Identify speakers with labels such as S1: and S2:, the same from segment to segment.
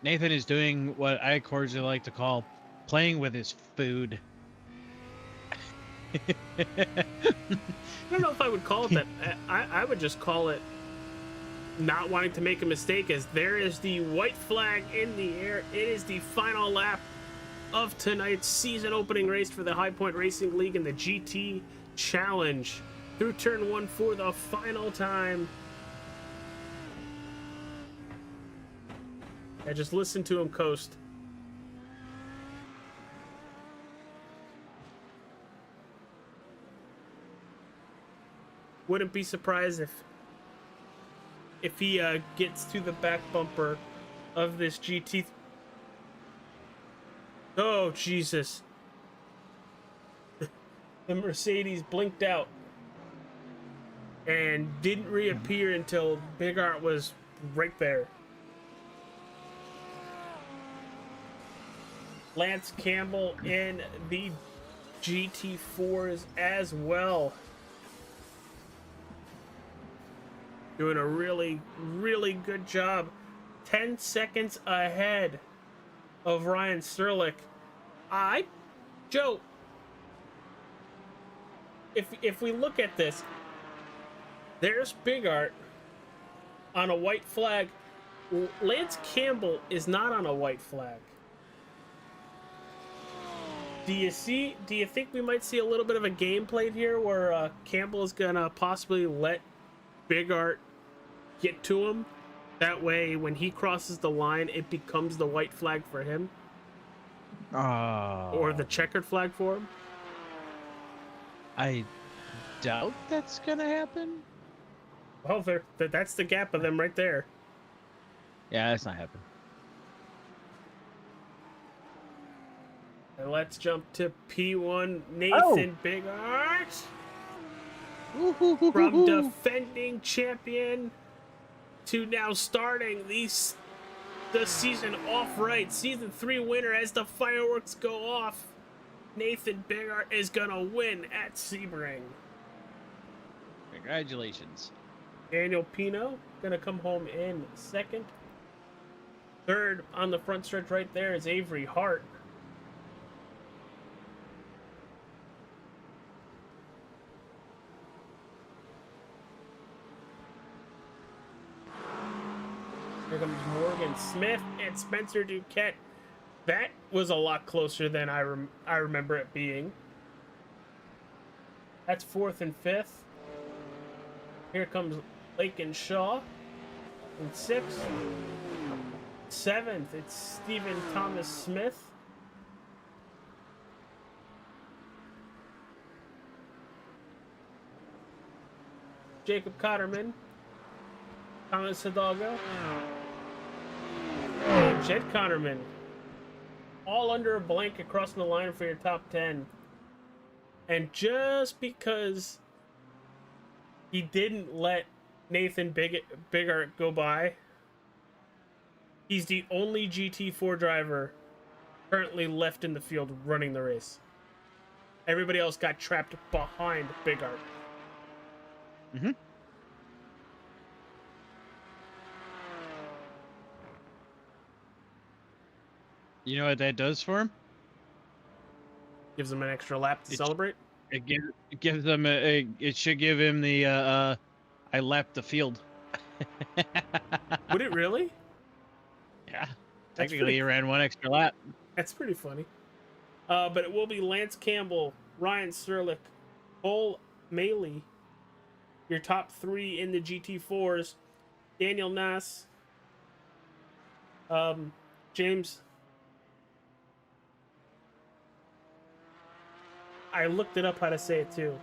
S1: Nathan is doing what I cordially like to call playing with his food.
S2: I don't know if I would call it that. I would just call it not wanting to make a mistake, as there is the white flag in the air. It is the final lap of tonight's season opening race for the High Point Racing League and the GT Challenge. Through turn 1 for the final time. Yeah, just listen to him coast. Wouldn't be surprised if he gets to the back bumper of this GT. Oh, Jesus. The Mercedes blinked out and didn't reappear until Big Art was right there. Lance Campbell in the GT4s as well. Doing a really, really good job. 10 seconds ahead of Ryan Sterlick. Joe, if we look at this, there's Big Art on a white flag. Lance Campbell is not on a white flag. Do you think we might see a little bit of a game played here where Campbell is gonna possibly let Big Art get to him? That way, when he crosses the line, it becomes the white flag for him. Or the checkered flag for him.
S1: I doubt that's gonna happen.
S2: Well, that's the gap of them right there.
S1: Yeah, that's not happening.
S2: And let's jump to P1. Nathan Big Art. From defending champion to now starting the season off right. Season 3 winner as the fireworks go off. Nathan Big Art is gonna win at Sebring.
S1: Congratulations.
S2: Daniel Pino gonna come home in second. Third on the front stretch right there is Avery Hart. Here comes Morgan Smith and Spencer Duquette. That was a lot closer than I remember it being. That's fourth and fifth. Here comes Lakin Shaw in sixth. Seventh, it's Stephen Thomas Smith. Jacob Cotterman. Thomas Hidalgo. And Jed Connerman. All under a blanket crossing the line for your top 10. And just because he didn't let Nathan Big Art go by, he's the only GT4 driver currently left in the field running the race. Everybody else got trapped behind Big Art.
S1: Mm-hmm. You know what that does for him?
S2: Gives him an extra lap to celebrate.
S1: It gives them it should give him the I lapped the field.
S2: Would it really?
S1: Yeah. Technically, he ran one extra lap.
S2: That's pretty funny. But it will be Lance Campbell, Ryan Sterlick, Cole Maley, your top 3 in the GT4s. Daniel Nass, James. I looked it up how to say it too.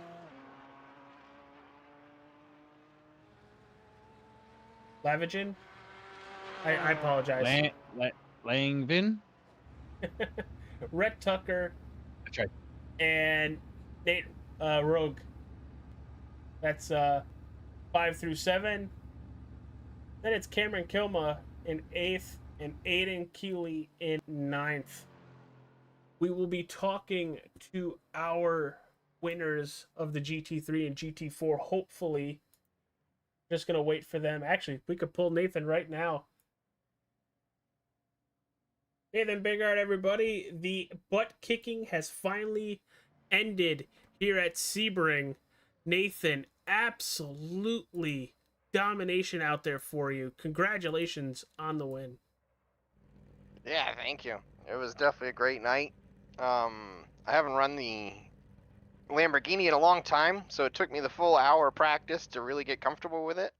S2: Lavagin? I apologize.
S1: Langvin?
S2: Rhett Tucker.
S1: That's right.
S2: And Nate Rogue. That's 5 through 7. Then it's Cameron Kilma in 8th and Aiden Keeley in 9th. We will be talking to our winners of the GT3 and GT4, hopefully. Just going to wait for them. Actually, we could pull Nathan right now. Nathan Bigard, everybody. The butt kicking has finally ended here at Sebring. Nathan, absolutely domination out there for you. Congratulations on the win.
S3: Yeah, thank you. It was definitely a great night. I haven't run the Lamborghini in a long time, so it took me the full hour of practice to really get comfortable with it.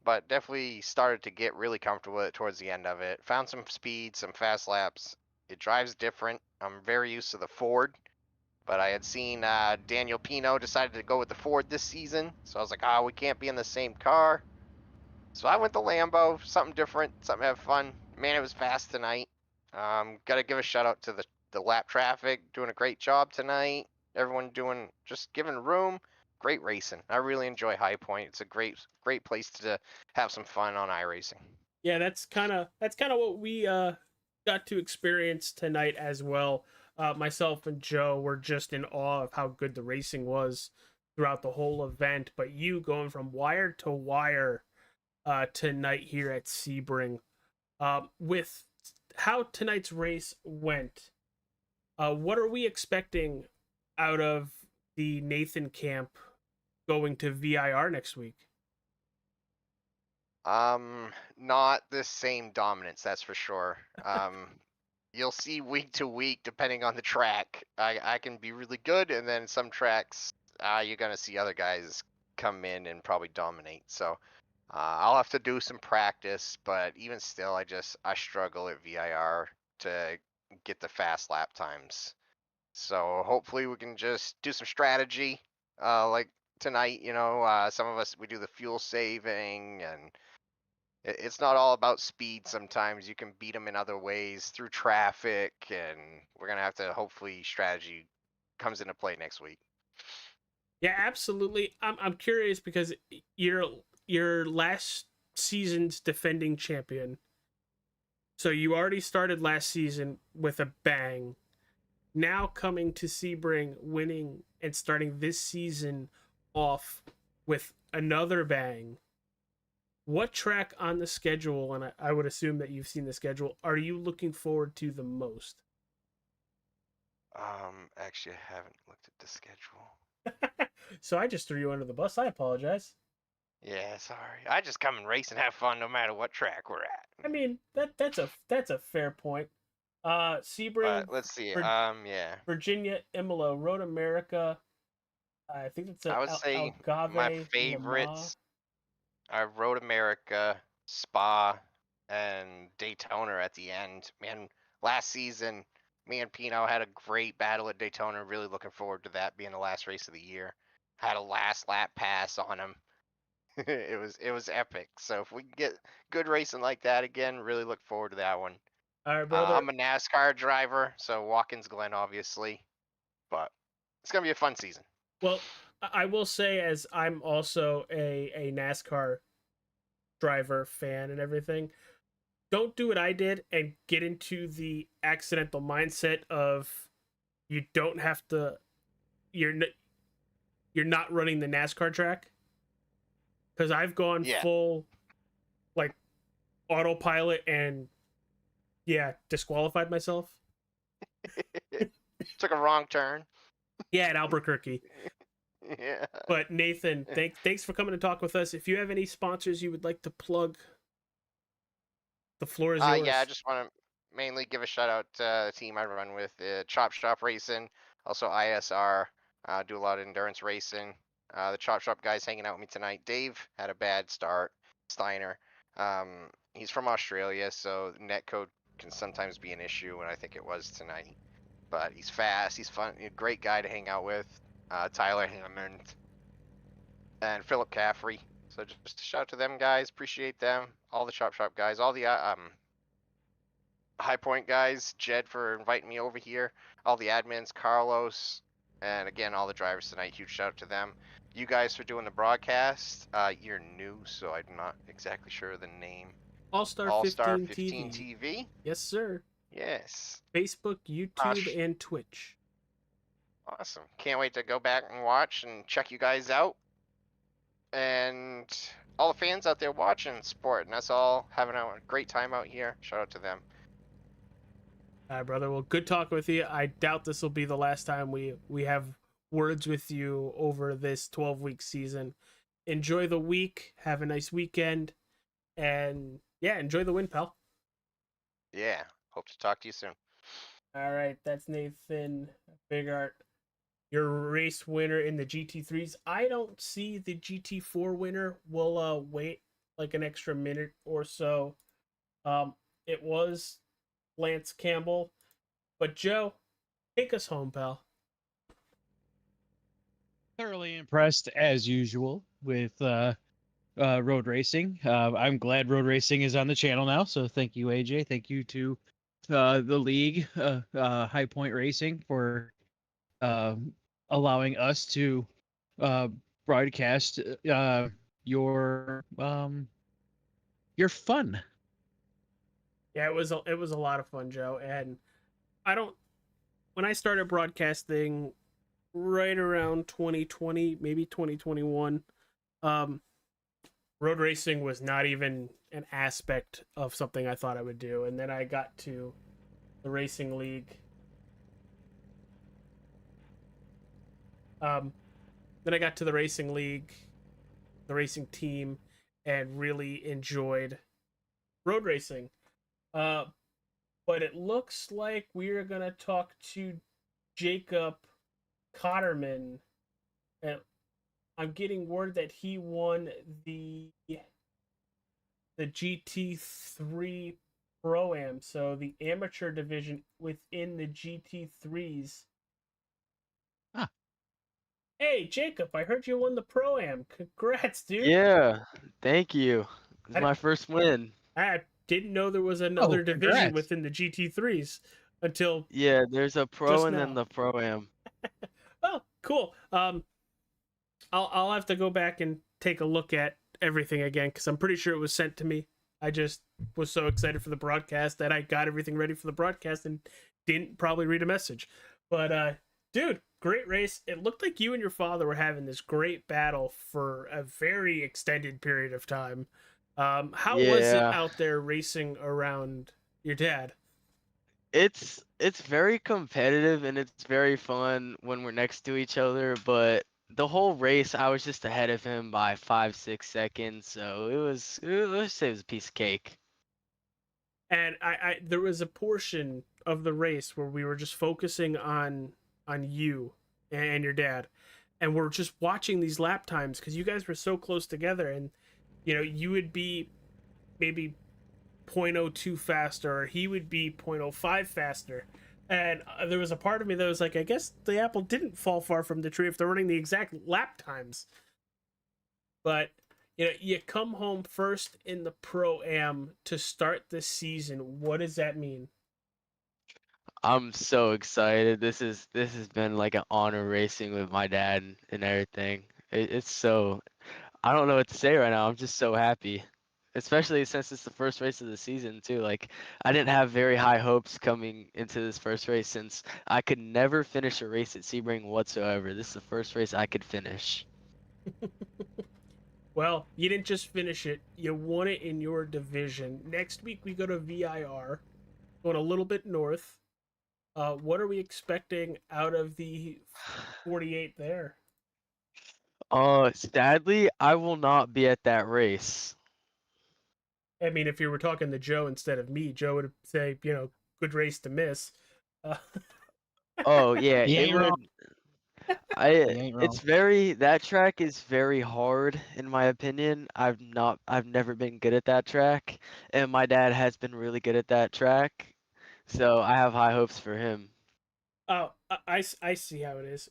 S3: But definitely started to get really comfortable with it towards the end of it. Found some speed, some fast laps. It drives different. I'm very used to the Ford, but I had seen Daniel Pino decided to go with the Ford this season, so I was like, we can't be in the same car. So I went the Lambo, something different, something to have fun. Man, it was fast tonight. Got to give a shout out to the lap traffic, doing a great job tonight. Everyone doing, just giving room. Great racing. I really enjoy High Point. It's a great place to have some fun on iRacing.
S2: Yeah, that's kind of what we got to experience tonight as well. Myself and Joe were just in awe of how good the racing was throughout the whole event. But you going from wire to wire tonight here at Sebring, with how tonight's race went, what are we expecting out of the Nathan camp going to VIR next week?
S3: Not the same dominance, that's for sure. You'll see week to week, depending on the track. I can be really good, and then some tracks, you're gonna see other guys come in and probably dominate. So, I'll have to do some practice, but even still, I struggle at VIR to get the fast lap times. So hopefully we can just do some strategy, like tonight. Some of us we do the fuel saving, and it's not all about speed. Sometimes you can beat them in other ways through traffic, and we're gonna have to hopefully strategy comes into play next week.
S2: Yeah, absolutely. I'm curious because you're last season's defending champion. So you already started last season with a bang. Now coming to Sebring, winning and starting this season off with another bang. What track on the schedule, and I would assume that you've seen the schedule, are you looking forward to the most?
S3: Actually, I haven't looked at the schedule.
S2: So I just threw you under the bus. I apologize.
S3: Yeah, sorry. I just come and race and have fun no matter what track we're at.
S2: I mean that's a fair point. Sebring,
S3: But let's see. Yeah.
S2: Virginia, Imola, Road America. I think that's
S3: I would say my
S2: Algarve, Lamar.
S3: favorites are Road America, Spa, and Daytona at the end. Man, last season, me and Pino had a great battle at Daytona. Really looking forward to that being the last race of the year. Had a last lap pass on him. it was epic. So if we can get good racing like that again, really look forward to that one.
S2: All right, brother.
S3: I'm a NASCAR driver, so Watkins Glen, obviously, but it's gonna be a fun season.
S2: Well, I will say, as I'm also a NASCAR driver fan and everything, don't do what I did and get into the accidental mindset of you don't have to. You're not running the NASCAR track, because I've gone full like autopilot and disqualified myself.
S3: Took a wrong turn.
S2: Yeah, at Albuquerque.
S3: Yeah.
S2: But Nathan, thanks for coming to talk with us. If you have any sponsors you would like to plug, the floor is yours.
S3: Yeah, I just want to mainly give a shout out to the team I run with, Chop Shop Racing, also ISR. Do a lot of endurance racing. The Chop Shop guys hanging out with me tonight. Dave had a bad start. Steiner. He's from Australia, so netcode can sometimes be an issue, and I think it was tonight. But he's fast. He's fun. A great guy to hang out with. Tyler Hammond and Philip Caffrey. So just a shout out to them guys. Appreciate them. All the Chop Shop guys. All the High Point guys. Jed for inviting me over here. All the admins. Carlos. And again, all the drivers tonight. Huge shout out to them. You guys for doing the broadcast. You're new, so I'm not exactly sure of the name.
S2: All-Star 15
S3: TV.
S2: Yes, sir.
S3: Yes.
S2: Facebook, YouTube, and Twitch.
S3: Awesome. Can't wait to go back and watch and check you guys out. And all the fans out there watching, supporting us all, having a great time out here. Shout out to them.
S2: All right, brother. Well, good talking with you. I doubt this will be the last time we have words with you over this 12-week season. Enjoy the week. Have a nice weekend, and yeah, enjoy the win, pal.
S3: Yeah. Hope to talk to you soon.
S2: All right, that's Nathan Bigart, your race winner in the GT3s. I don't see the GT4 winner. We'll wait like an extra minute or so. It was Lance Campbell, but Joe, take us home, pal.
S1: Thoroughly impressed as usual with road racing. I'm glad road racing is on the channel now. So thank you, AJ. Thank you to the league, High Point Racing, for uh, allowing us to uh, broadcast your fun.
S2: Yeah, it was a lot of fun, Joe. And I don't when I started broadcasting right around 2020, maybe 2021, um, road racing was not even an aspect of something I thought I would do. And then I got to the racing league. Um, then I got to the racing league, the racing team, and really enjoyed road racing. Uh, but it looks like we're gonna talk to Jacob Cotterman. And I'm getting word that he won the GT3 Pro Am, so the amateur division within the GT3s.
S1: Ah.
S2: Hey, Jacob, I heard you won the Pro Am. Congrats, dude.
S4: Yeah, thank you. It's
S2: I,
S4: my first win.
S2: I didn't know there was
S1: Oh,
S2: another division
S1: congrats.
S2: within the GT3s until
S4: Yeah, there's a pro
S2: just
S4: and
S2: now.
S4: then the pro am.
S2: Oh, cool. I'll have to go back and take a look at everything again because I'm pretty sure it was sent to me. I just was so excited for the broadcast that I got everything ready for the broadcast and didn't probably read a message. But dude, great race. It looked like you and your father were having this great battle for a very extended period of time. How was it
S4: Yeah,
S2: out there racing around your dad?
S4: it's very competitive and it's very fun when we're next to each other, but the whole race I was just ahead of him by 5, 6 seconds, so let's say it was a piece of cake.
S2: And I there was a portion of the race where we were just focusing on you and your dad, and we're just watching these lap times because you guys were so close together, and you would be maybe zero point zero 0.02 faster, or he would be 0.05 faster. And there was a part of me that was like, I guess the apple didn't fall far from the tree if they're running the exact lap times. But you come home first in the pro am to start the season. What does that mean?
S4: I'm so excited. This has been like an honor racing with my dad and everything. It's so I don't know what to say right now. I'm just so happy. Especially since it's the first race of the season too. Like I didn't have very high hopes coming into this first race since I could never finish a race at Sebring whatsoever. This is the first race I could finish.
S2: Well, you didn't just finish it, you won it in your division. Next week we go to VIR, going a little bit north. What are we expecting out of the 48 there?
S4: Sadly, I will not be at that race.
S2: I mean, if you were talking to Joe instead of me, Joe would say, good race to miss. Uh,
S4: Oh yeah,
S1: You
S4: it
S1: ain't wrong.
S4: would I
S1: You ain't
S4: it's
S1: wrong.
S4: very that track is very hard in my opinion. I've never been good at that track and my dad has been really good at that track. So I have high hopes for him.
S2: oh, I see how it is.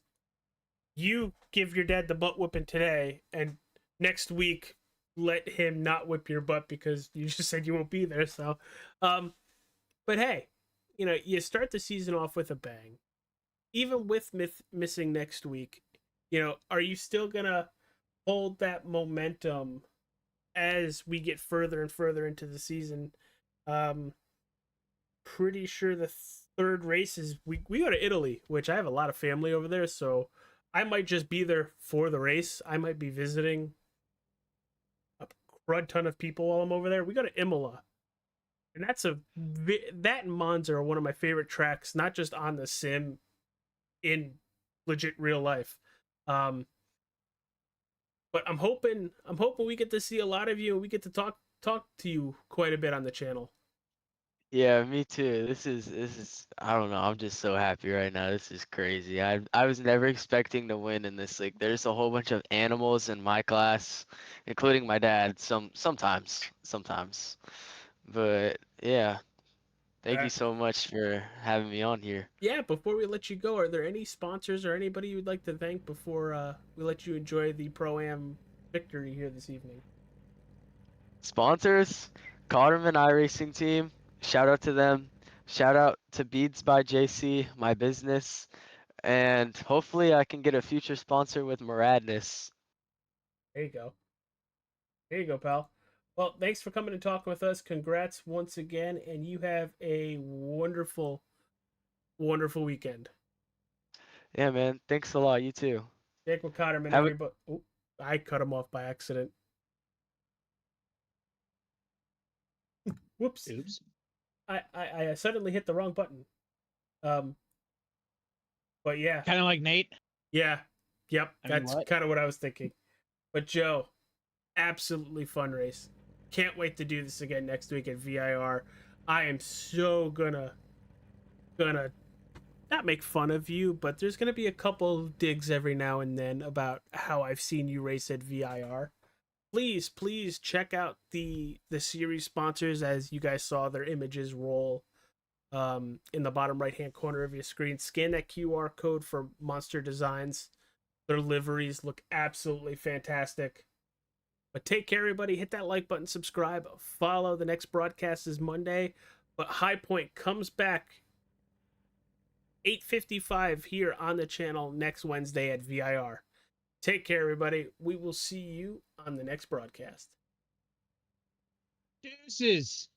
S2: You give your dad the butt whipping today, and next week let him not whip your butt because you just said you won't be there. So, um, but hey, you start the season off with a bang. Even with missing next week, are you still gonna hold that momentum as we get further and further into the season? Um, Pretty sure the third race is we go to Italy, which I have a lot of family over there, so I might just be there for the race. I might be visiting a crud ton of people while I'm over there. We go to Imola And that and Monza are one of my favorite tracks, not just on the sim, in legit real life. Um, but I'm hoping we get to see a lot of you and we get to talk to you quite a bit on the channel.
S4: Yeah, me too. This is I don't know. I'm just so happy right now. This is crazy. I was never expecting to win in this league. There's a whole bunch of animals in my class, including my dad. Sometimes. But yeah, thank
S2: Uh,
S4: you so much for having me on here.
S2: yeah, before we let you go, are there any sponsors or anybody you'd like to thank before we let you enjoy the Pro Am victory here this evening?
S4: Sponsors, Cotterman iRacing team. Shout out to them. Shout out to Beads by JC, my business. And hopefully I can get a future sponsor with Muradness.
S2: There you go. There you go, pal. Well, thanks for coming and talking with us. Congrats once again, and you have a wonderful, wonderful weekend.
S4: Yeah, man. Thanks a lot. You too.
S2: Jake McCotterman,
S4: Have a
S2: everybody. Oh, I cut him off by accident. Whoops.
S1: Oops.
S2: I suddenly hit the wrong button. Um, but yeah,
S1: Kind of like Nate.
S2: yeah, yep.
S1: I mean,
S2: That's
S1: what?
S2: kind of what I was thinking. But Joe, absolutely fun race. Can't wait to do this again next week at VIR. I am so gonna not make fun of you, but there's gonna be a couple digs every now and then about how I've seen you race at VIR. Please check out the series sponsors as you guys saw their images roll in the bottom right hand corner of your screen. Scan that QR code for Monster Designs. Their liveries look absolutely fantastic. But take care, everybody. Hit that like button, subscribe, follow. The next broadcast is Monday, but High Point comes back 8:55 here on the channel next Wednesday at VIR. Take care, everybody. We will see you on the next broadcast.
S1: Deuces.